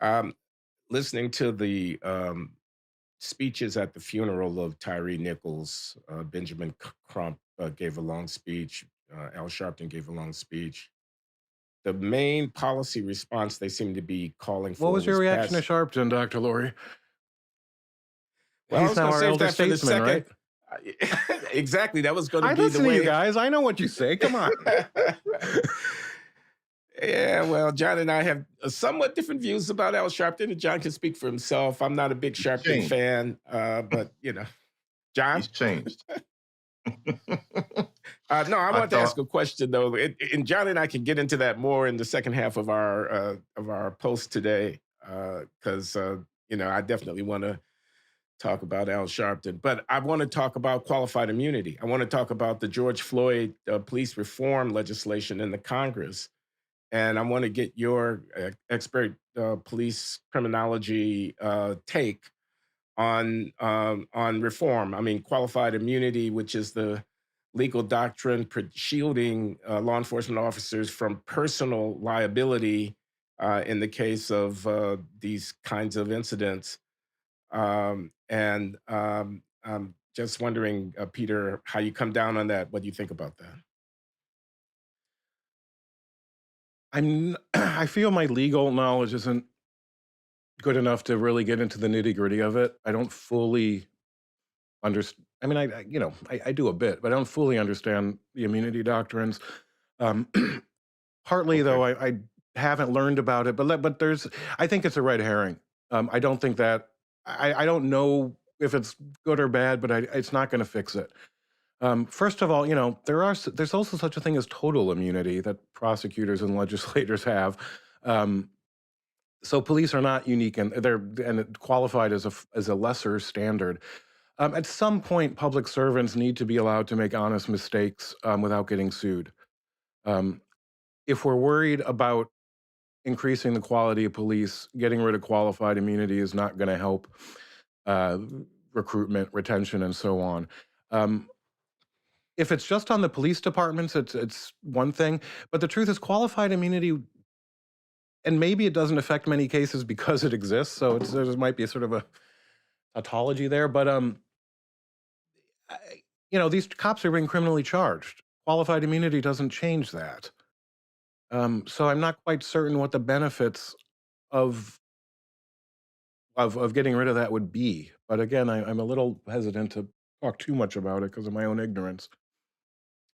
Um, Listening to the speeches at the funeral of Tyree Nichols, Benjamin Crump gave a long speech. Al Sharpton gave a long speech. The main policy response they seem to be calling What for was your was reaction to pass. Sharpton, Dr. Laurie? Well, I He's was now going to our save elder that for the statesman, second. right? Exactly, that was going to I be the listen to you way. guys. I know what you say. Come on. Yeah, well, John and I have somewhat different views about Al Sharpton, and John can speak for himself. I'm not a big He's Sharpton changed. fan, but John. He's changed. No, I I want to ask thought, a question though, and John and I can get into that more in the second half of our post today, because I definitely want to talk about Al Sharpton, but I want to talk about qualified immunity. I want to talk about the George Floyd police reform legislation in the Congress, and I want to get your expert police criminology take on reform. I mean, qualified immunity, which is the legal doctrine shielding law enforcement officers from personal liability in the case of these kinds of incidents. And I'm just wondering, Peter, how you come down on that. What do you think about that? I feel my legal knowledge isn't good enough to really get into the nitty-gritty of it. I don't fully understand. I mean, I do a bit, but I don't fully understand the immunity doctrines. Um, Partly Okay. though, I haven't learned about it, but there's I think it's a red herring. I don't think that I don't know if it's good or bad, but it's not going to fix it. First of all, there's also such a thing as total immunity that prosecutors and legislators have. Um, so police are not unique, and qualified as as a lesser standard. At some point, public servants need to be allowed to make honest mistakes without getting sued. Um, if we're worried about increasing the quality of police, getting rid of qualified immunity is not going to help uh, recruitment, retention, and so on. Um, if it's just on the police departments, it's one thing. But the truth is, qualified immunity, and maybe it doesn't affect many cases because it exists. So there might be a sort of a tautology there. But these cops are being criminally charged. Qualified immunity doesn't change that. So I'm not quite certain what the benefits of of getting rid of that would be. But again, I'm a little hesitant to talk too much about it because of my own ignorance.